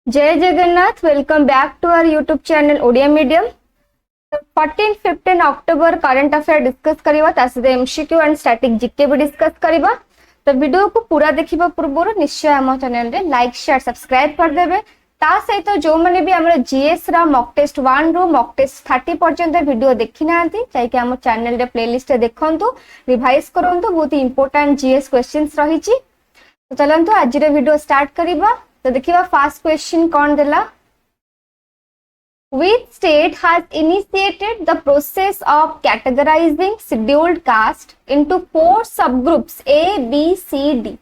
जय Jagannath. Welcome back to our YouTube channel Odia medium. 14-15 October current affair discuss करबा ता सहित एमसीक्यू एंड स्टैटिक जीके भी डिस्कस करबा। तो वीडियो को पूरा देखिबा पूर्व निश्चय हम चैनल रे लाइक शेयर सब्सक्राइब कर देबे। ता सहित जो माने भी हमर जीएस रा मॉक टेस्ट 1 रो मॉक टेस्ट 30 पर्यंत वीडियो देखि नांती चाहे कि हम चैनल रे प्लेलिस्ट देखंतु रिवाइज करंतु। बहुत इंपोर्टेंट जीएस क्वेश्चंस रही छी। तो चलंतु आज रे वीडियो स्टार्ट करबा। तो देखिबा फर्स्ट क्वेश्चन कौन देला। Which state has initiated the process of categorizing scheduled caste into 4 subgroups A, B, C, D?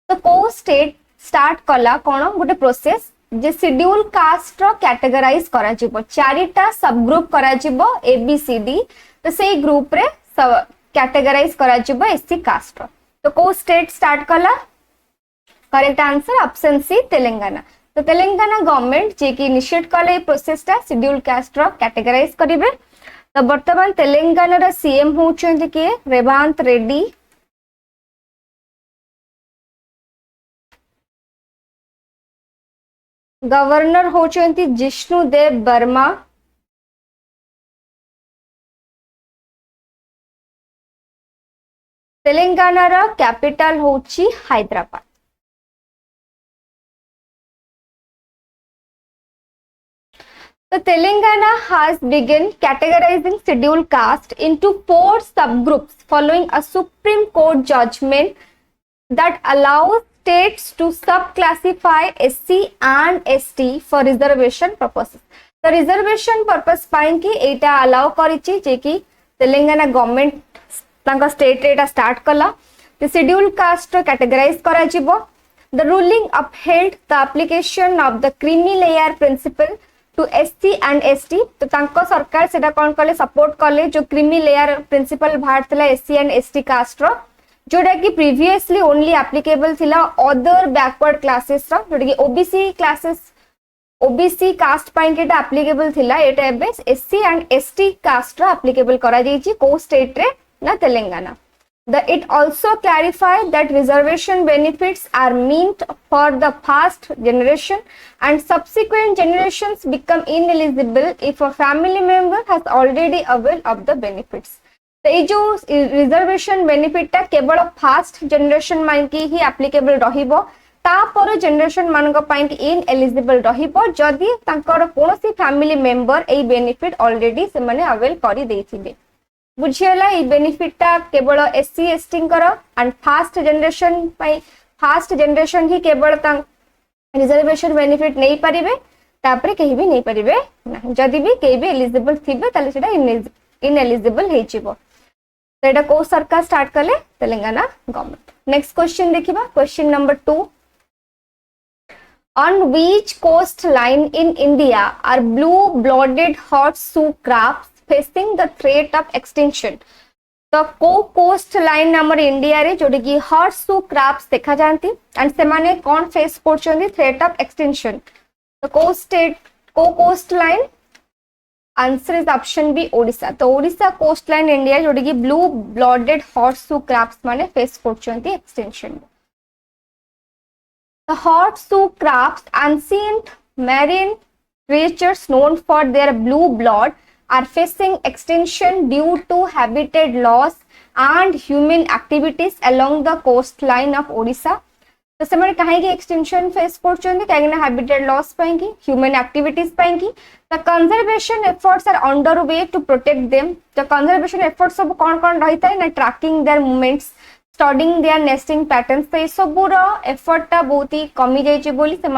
तो को स्टेट स्टार्ट कला कोन गोटे प्रोसेस जे शेड्यूल कास्ट रो कैटेगराइज करा जिवो चारिटा सब ग्रुप करा जिवो A B C D। तो सेही ग्रुप रे सब कैटेगराइज करा जिवो एससी कास्ट रो। तो को स्टेट स्टार्ट कला। Correct answer option C Telangana. तो तेलंगाना गवर्नमेंट जे कि इनिशिएट कले प्रोसेसटा शेड्यूल कास्ट रो कैटेगराइज करिवे। तो वर्तमान तेलंगाना रा सीएम होचंती के रेवांत रेड्डी। गवर्नर होचंती जिष्णुदेव वर्मा। तेलंगाना रा कैपिटल होची Hyderabad. So Telangana has begun categorizing scheduled caste into 4 subgroups following a Supreme Court judgment that allows states to subclassify SC and ST for reservation purposes. The reservation purpose pine की एटा allow करिछि जे कि Telangana government तांका state एटा start कला। The scheduled caste categorize करा जिवो। The ruling upheld the application of the creamy layer principle to SC and ST. तो तांको सरकार सेटा कोन कले सपोर्ट कले जो क्रीमी लेयर प्रिंसिपल भारतला एससी एंड एसटी कास्ट रो जोडा कि प्रीवियसली ओनली एप्लीकेबल थिला अदर बैकवर्ड क्लासेस रो जोडा कि ओबीसी क्लासेस ओबीसी कास्ट पाइन केटा एप्लीकेबल थिला एटा एबे एससी एंड एसटी कास्ट रो एप्लीकेबल करा जाईची को स्टेट रे ना Telangana. It also clarified that reservation benefits are meant for the past generation and subsequent generations become ineligible if a family member has already availed of the benefits. तो ये जो reservation benefit टा केवल फास्ट जनरेशन मान की ही applicable रहिबो तापर generation मानक पाइन की इनएलिजिबल रहिबो जदी तांकर कोनोसी फैमिली मेंबर ए बेनिफिट ऑलरेडी से माने अवेल करि देथिबे। बुझियला ई बेनिफिट टा केवल एससी एसटी करो एंड फास्ट जनरेशन ही केवल रिजर्वेशन बेनिफिट नहीं पारिबे तापरे कहि भी नहीं पारिबे ना जदी भी कहि भी एलिजिबल थिबे ताले सेटा इनएलिजिबल हे जिवो। तो एटा को सरकार स्टार्ट कले तेलंगाना गवर्नमेंट। नेक्स्ट क्वेश्चन देखिबा question number 2। On which coastline in India are blue-blooded horseshoe crabs facing the threat of extinction? तो को कोस्ट लाइन नंबर इंडिया रे जोडी की हॉर्सशू क्रैब्स देखा जानती एंड से माने कौन फेस करछंदी थ्रेट ऑफ एक्सटिंक्शन। तो को स्टेट को coast line answer is option B Odisha. तो ओडिशा कोस्ट लाइन इंडिया जोडी की ब्लू ब्लडेड हॉर्सशू क्रैब्स माने फेस करछंदी extinction. The horseshoe crabs, ancient marine creatures known for their blue blood, are facing extinction due to habitat loss and human activities along the coastline of Odisha. तो ସେମାନେ କାହିଁକି extinction face କରୁଛନ୍ତି କାହିଁକି ନା habitat loss ପାଇଁ କି human activities ପାଇଁ କି। The conservation efforts are underway to protect them. The conservation efforts सब कौन रहिଥାଏ ना tracking their movements, studying their nesting patterns. तो ये सबूर एफर्ट टा बहुत ही कमी जाइए बोली से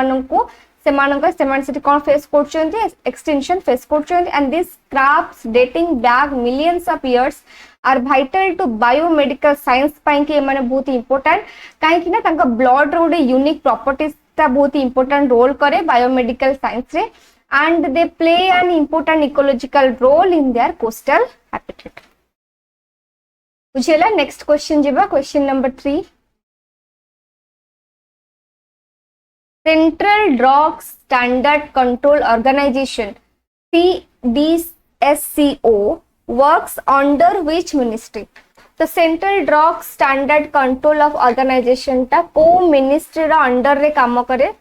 कौन फेस करछंती एक्सटिंक्शन फेस करछंती and this crabs dating back millions of years are vital to biomedical science पाइन के माने बहुत ही इंपोर्टेंट काहे कि ना तांका ब्लड रो गोटे यूनिक प्रॉपर्टीज ता बहुत ही इंपोर्टेंट रोल करे बायोमेडिकल साइंस रे and they play an important ecological role in their coastal habitat. बुझियला। नेक्स्ट क्वेश्चन जीवा question number 3। Central drug standard control organization CDSCO works under which ministry? तो central drug standard control of organization टा को ministry रा under रे काम करे?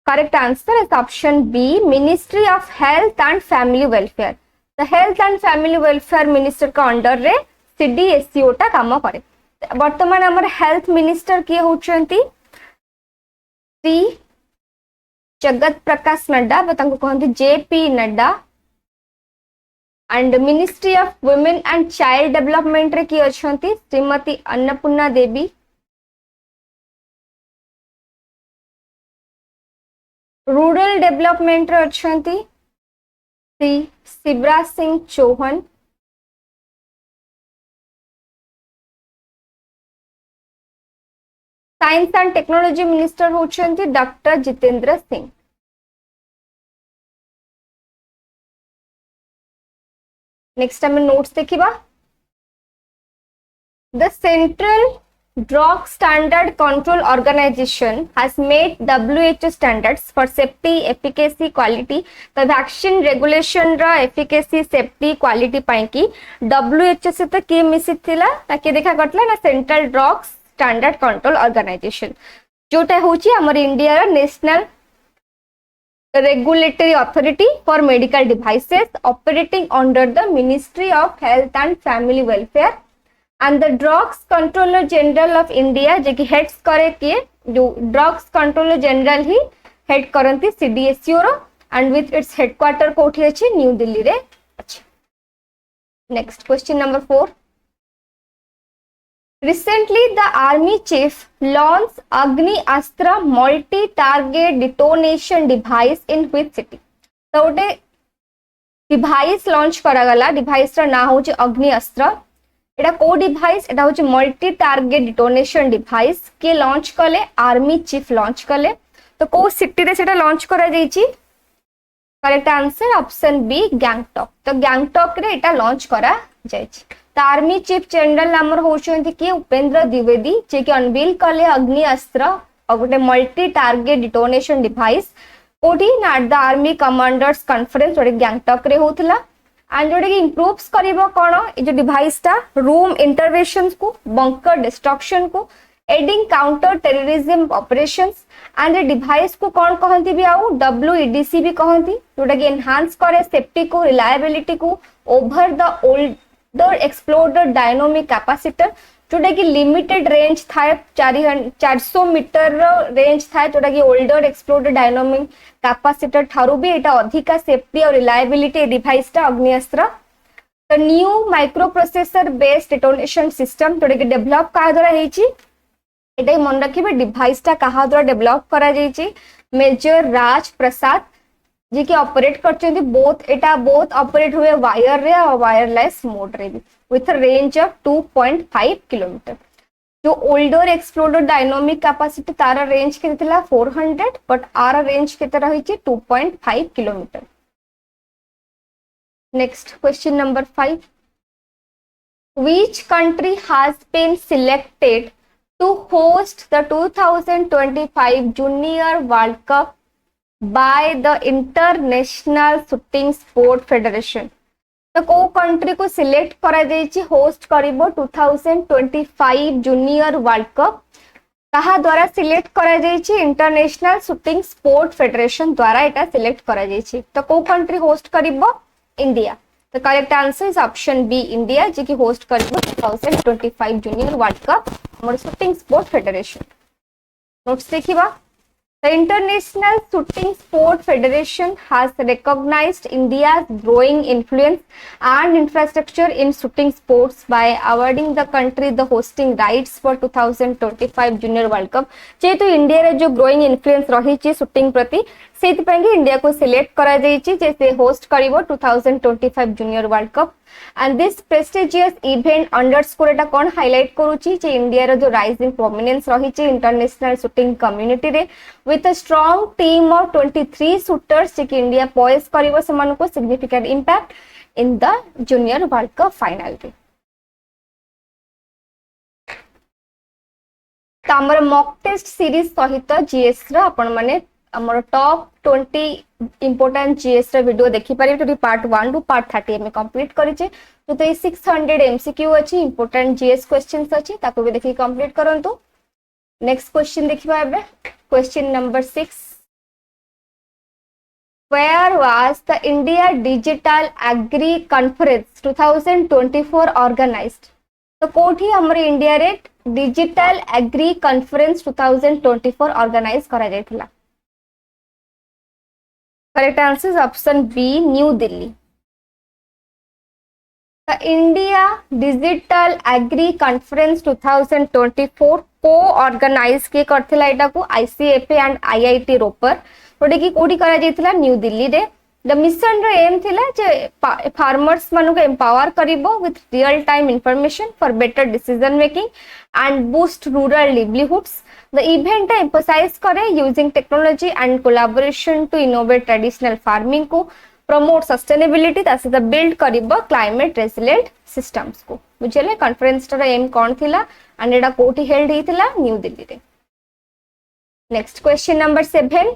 Correct answer is option B, Ministry of Health and Family Welfare. The Health and Family Welfare Minister का under रे CDSCO टा काम करे. वर्तमान हमर हेल्थ मिनिस्टर किए होचंती श्री जगत प्रकाश नड्डा, बतांको कहंती JP Nadda. And ministry of women and child development रे किए अछंती श्रीमती अन्नपूर्णा देवी. रूरल डेवलपमेंट रे अछंती Shri Shivraj Singh Chouhan. Science and technology minister होचंती डॉक्टर जितेंद्र सिंह. नेक्स्ट आम नोट्स देखिबा. The central drug standard control organization has made WHO standards for safety efficacy quality. तो vaccine regulation रा एफिकेसी सेफ्टी क्वालिटी पाई की WHO से तो के मिसिथिला ताकि देखा करतला ना central drug standard control organisation जोटा होची हमर इंडिया रा national regulatory authority for medical devices operating under the Ministry of Health and Family Welfare and the Drugs Controller General of India जे कि हेड्स करे किए जो ड्रग्स कंट्रोलर जनरल ही हेड करंती CDSCO रो एंड विथ इट्स हेडक्वार्टर कोठी अछि न्यू दिल्ली रे अछि. Next question number 4. Recently, the Army Chief launched Agni Astra multi-target detonation device in which city? तो उटे डिवाइस लॉन्च करा गला. डिवाइस रा ना होची अग्नि अस्त्र. एटा को डिवाइस एटा होची मल्टी टारगेट डिटोनेशन डिवाइस के लॉन्च कले आर्मी चीफ लॉन्च कले. तो को सिटी रे सेटा लॉन्च करा जाईची. Correct answer option B Gangtok. तो गैंगटॉक रे एटा लॉन्च करा जाईची. आर्मी चीफ जनरल नामर होचंती कि उपेंद्र द्विवेदी जे कि अनवील कले अग्नि अस्त्र और गोटे मल्टी टारगेट डिटोनेशन डिवाइस कोठी ना the army commanders conference Jote Gangtok रे होतला. एंड जोटे कि इंप्रूव्स करिवो कोन ए जो डिवाइस टा रूम इंटरवेंशंस को बंकर डिस्ट्रक्शन को adding counter terrorism operations and device को कौन कहंती भी आउ WEDC भी कहंती जोटा कि एनहांस करे सेफ्टी को रिलायबिलिटी को over the old exploder dynamic capacitor जोटा कि लिमिटेड रेंज थाए 400 मीटर रेंज थाए जोटा कि ओल्डर एक्सप्लोडर डायनामिक कैपेसिटर ठारू भी एटा अधिका सेफ्टी और रिलायबिलिटी डिवाइस टा अग्निअस्त्र. तो new micro processor based detonation system जोटा कि डेवलप का द्वारा हेची एटा मन रखिबे डिवाइस टा कहा द्वारा डेवलप करा जाईची मेजर राज प्रसाद जी के ऑपरेट करचंती. बोथ ऑपरेट हुए वायर रे और वायरलेस मोड रे भी विथ रेंज ऑफ 2.5 किलोमीटर. जो ओल्डर एक्सप्लोडर डायनामिक कैपेसिटी तारा रेंज के थिला 400 बट आर रेंज के तरह होची 2.5 kilometre. Next question number 5. Which country has been selected to host the 2025 Junior World Cup by the International Shooting Sport Federation? तो को country को select करा जायछि होस्ट करिवो 2025 जूनियर वर्ल्ड कप. कहा द्वारा सिलेक्ट करा जायछि इंटरनेशनल शूटिंग स्पोर्ट फेडरेशन द्वारा एटा सिलेक्ट करा जायछि. तो को कंट्री होस्ट करिवो इंडिया. तो correct answer is option B India जे कि होस्ट करिवो 2025 जूनियर वर्ल्ड कप हमर शूटिंग स्पोर्ट फेडरेशन. नोट्स देखिबा. The International Shooting Sport Federation has recognized India's growing influence and infrastructure in shooting sports by awarding the country the hosting rights for 2025 Junior World Cup. जेतु India रे जो growing influence रही shooting प्रति सेति पई India को select करा जायछि जे से होस्ट करिवो 2025 junior world cup. And this prestigious event underscore एटा कोन हाइलाइट करूची जे इंडिया रो जो राइजिंग प्रोमिनेंस रही इंटरनेशनल शूटिंग कम्युनिटी रे with a strong team of 23 shooters जे कि इंडिया पॉइज करिवो समान को significant impact in the junior world cup final रे. तो हमर मॉक टेस्ट सीरीज सहित जीएस रा आपण माने हमर टॉप 20 इंपोर्टेंट जीएस रा वीडियो देखि पारे. तो पार्ट 1 टू पार्ट 30 में कंप्लीट करिचे. तो 600 एमसीक्यू अछि इंपोर्टेंट जीएस क्वेश्चंस अछि ताको भी देखि कंप्लीट करंतु. नेक्स्ट क्वेश्चन देखिबा एबे question number 6. where was the India Digital Agri Conference 2024 organized? तो कोठी हमर इंडिया रे डिजिटल एग्री कॉन्फ्रेंस 2024 ऑर्गेनाइज करा जायतिला. Correct answer is option B, new Delhi. The India Digital Agri Conference 2024 को ऑर्गेनाइज के करथिला एटा को ICFA एंड IIT रोपर जोटे कि कोठी करा जायतिला न्यू दिल्ली रे. द मिशन रे एम थिला जे फार्मर्स मानु को एम्पावर करिवो with real time information for better decision making and boost rural livelihoods. The event emphasize करे using technology and collaboration to innovate traditional farming को, promote sustainability ता से build करिबो climate resilient systems को. बुझले कॉन्फ्रेंस रा M कोन थिला and एडा कोठी हेल्ड हिथिला न्यू दिल्ली रे. Next question number 7.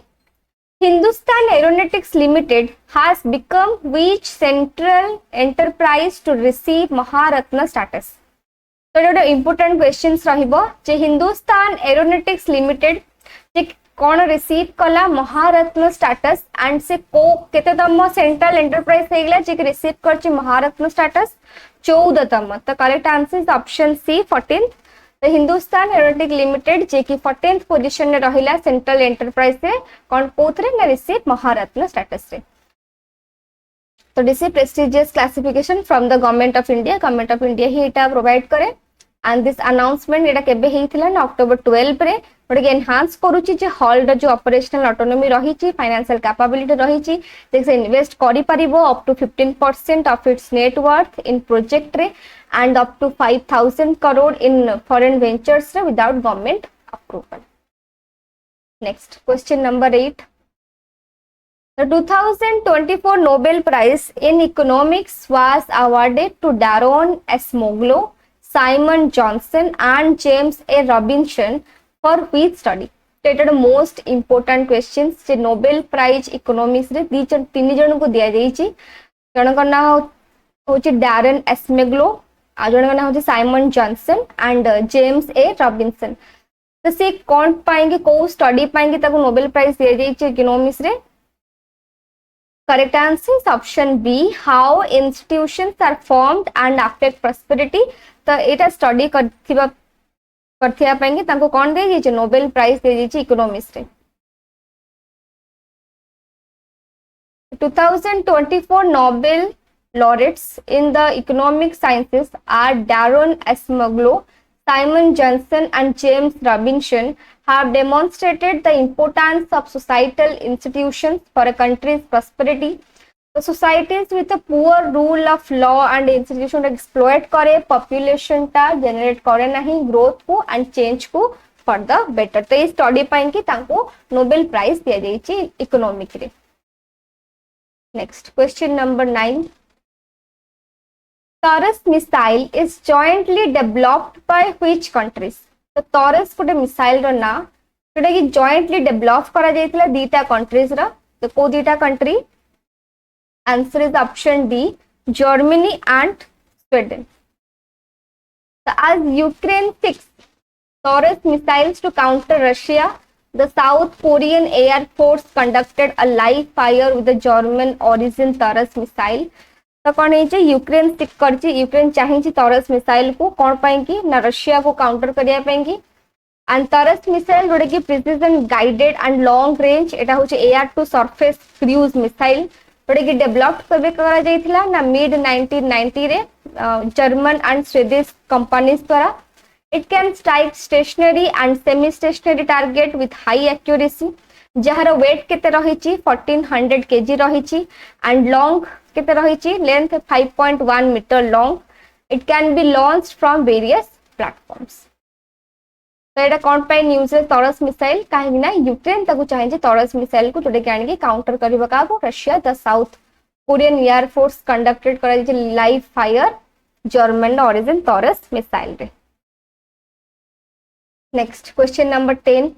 Hindustan Aeronautics Limited has become which central enterprise to receive Maharatna status? तो जोटे इंपोर्टेंट क्वेश्चंस रहिबो जे हिंदुस्तान एरोनॉटिक्स लिमिटेड जे कोन रिसीव कला महारत्न स्टेटस एंड से को केतेतम सेंट्रल एंटरप्राइज हेगला जे रिसीव करछि महारत्न स्टेटस 14तम. तो correct answer is option C 14. तो हिंदुस्तान एरोनॉटिक्स लिमिटेड जे कि 14th पोजीशन में रहिला सेंट्रल एंटरप्राइज से कोन कोथरे ना रिसीव महारत्न स्टेटस रे. तो this is prestigious classification from the government of India. Government of India ही एटा प्रोवाइड करे एंड दिस अनाउंसमेंट एटा केबे हेइथिला ना अक्टोबर 12 रे. बट एनहांस करूची जे हॉल रो जो ऑपरेशनल ऑटोनॉमी रहिची, फाइनेंशियल कैपेबिलिटी रहिची, जे से इन्वेस्ट करि परिबो up to 15% of its net worth in project रे and up to 5000 crore in foreign ventures रे without government approval. Next question number 8. The 2024 Nobel Prize in Economics was awarded to Daron Acemoglu, Simon Johnson and James A. Robinson for which study? Stated most important questions J Nobel Prize Economics रे तीन जन को दिया जाइछि. जन का नाम होछि डैरन एस्मेग्लो, आ जन का नाम होछि Simon Johnson and James A Robinson. तो से कोन पाएंगे को स्टडी पाएंगे ताको नोबेल प्राइज दिया जाइछि इकोनॉमिक्स रे. Correct answer is option B. How institutions are formed and affect prosperity. तो एटा स्टडी करथिबा पाएंगे ताको कोन दे जे नोबेल प्राइज दे जे इकोनॉमिक्स रे. 2024 Nobel laureates in the economic sciences are Daron Acemoglu, Simon Johnson and James Robinson have demonstrated the importance of societal institutions for a country's prosperity. The societies with a poor rule of law and institution exploit करे population टा generate करे नहीं growth को and change को for the better. तो इस study पाएंगे ताको नोबेल प्राइज दिया जाइछि इकोनॉमिक रे. Next question number 9. Taurus missile is jointly developed by which countries? तो Taurus गोटे मिसाइल रो ना जोटा कि जॉइंटली डेवलप करा जायतिला दीटा कंट्रीज रा. तो को दीटा country? Answer is option D, Germany and Sweden. So as Ukraine seeks Taurus missiles to counter Russia, the South Korean Air Force conducted a live fire with the German origin Taurus missile. तो कौन है Ukraine stick करछि, Ukraine चाहिए taurus missile को कोन पाएंगी ना Russia को counter करिया पाएंगी. एंड टॉरस मिसाइल जोड़े कि precision guided and long range एटा होचे air to surface cruise missile जोड़े कि डेवलप्ड करबे करा जायतिला ना मिड 1990 रे जर्मन एंड स्वीडिश कंपनीज द्वारा. It can strike stationary and semi stationary target with high accuracy. जहार वेट केते रहिछि 1400 केजी रहिछि एंड लॉन्ग केते रहिछि length 5.1 meter long. It can be launched from various platforms. तो एटा कोन पे न्यूज टॉरस मिसाइल काहे ना यूक्रेन ताकू चाहे जे टॉरस मिसाइल को जोडे काणी के काउंटर करबा का Russia. The South Korean air force conducted करा जे live fire German origin Taurus missile रे. Next question number 10.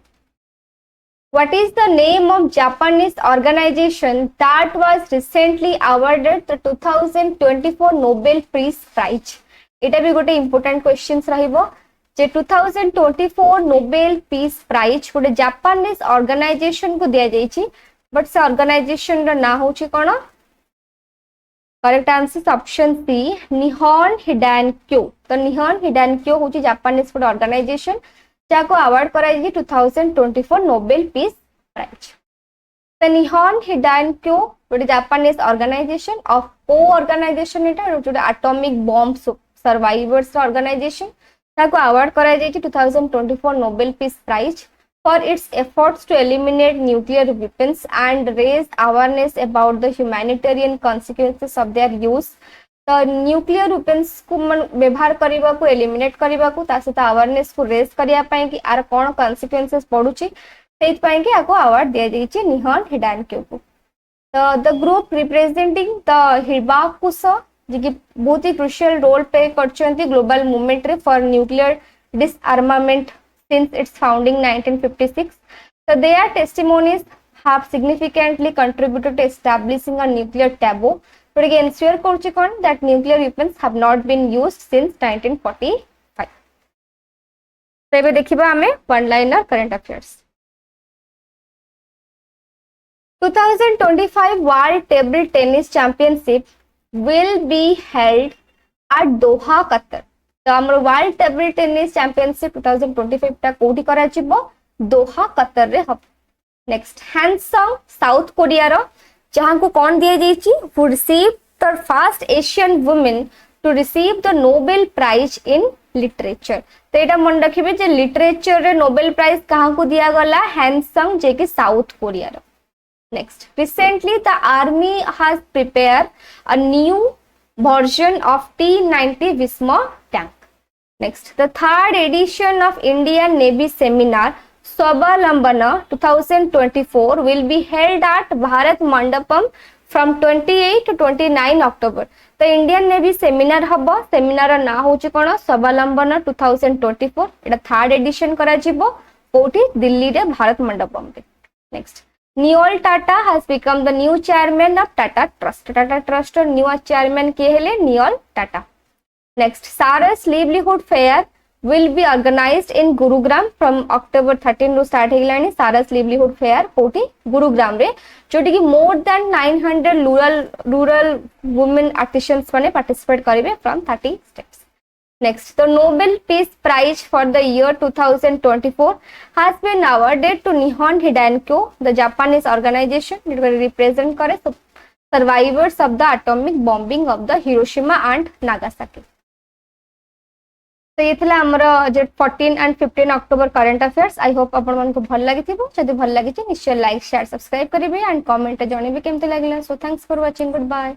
What is the name of Japanese organization that was recently awarded the 2024 Nobel Peace Prize? एटा भी गोटे important questions रहिबो जे 2024 Nobel Peace Prize गोटे Japanese organization को दिया जाइछि but से organisation रा ना होची कोन correct answer option C Nihon Hidankyo तो निहन हिडानक्यो होची जापानीज फूड ऑर्गेनाइजेशन जाको अवार्ड कराई 2024 नोबेल पीस प्राइज तो निहन हिडानक्यो गोटे जापानीज ऑर्गेनाइजेशन ऑफ को ऑर्गेनाइजेशन एटा जो एटॉमिक बॉम्ब सर्वाइवर्स ऑर्गेनाइजेशन जाको अवार्ड कराई 2024 Nobel peace prize for its efforts to eliminate nuclear weapons and raise awareness about the humanitarian consequences of their use. तो nuclear weapons को व्यवहार करबा को एलिमिनेट करबा को ता सहित अवेयरनेस को रेज करिया पई कि आर कोन कॉन्सिक्वेंसेस पडुची सेत पई कि आको अवार्ड दिया जाईची निहन हिडानक्यो को तो the group representing the hibakusha कि बहुत ही क्रुशियल रोल प्ले करचंती ग्लोबल मूवमेंट रे for nuclear disarmament since its founding 1956. So their testimonies have significantly contributed to establishing a nuclear taboo. But again, ensure korchi kon that nuclear weapons have not been used since 1945. So ebe dekhiba ame one liner current affairs. 2025 World Table Tennis Championship will be held at Doha, Qatar. तो हमर world table tennis championship 2025 टा कोठी करा छिबो Doha Qatar रे hub next हैंसंग south Korea रो जहां को कोन दिए जाईची who received the first Asian woman to receive the Nobel Prize in Literature तो एटा मन रखिबे जे लिटरेचर रे नोबेल प्राइज कहां को दिया गला हैंसंग जे कि साउथ कोरिया रो next recently the army has prepare a new version of T-90 Visma tank. Next, the third edition of Indian Navy Seminar Swavalambana 2024 will be held at Bharat Mandapam from 28 to 29 October. The Indian Navy Seminar haba seminar na hochi kono Swavalambana 2024 eta third edition kara jibo कोठी दिल्ली रे भारत मंडपम रे next Newell Tata has become the new chairman of Tata Trust. Tata Trust or new chairman के हेले Newell Tata. Next, Saras Livelihood Fair will be organized in Gurugram from October 13 ru start हेलानी Saras Livelihood Fair कोठी गुरुग्राम रे जोटी कि more than 900 rural women artisans माने participate करिवे from 30 states. Next, the Nobel Peace Prize for the year 2024 has been awarded to Nihon Hidankyo, the Japanese organization that will represent करे survivors of the atomic bombing of the Hiroshima and Nagasaki. तो ये थिला हमर जे 14 and 15 October current affairs I hope आपण मन को भल लागि थिबो जदि भल लागि निश्चय लाइक शेयर सब्सक्राइब करिवे एंड कमेंट जणेबे केमते लागला so thanks for watching good bye.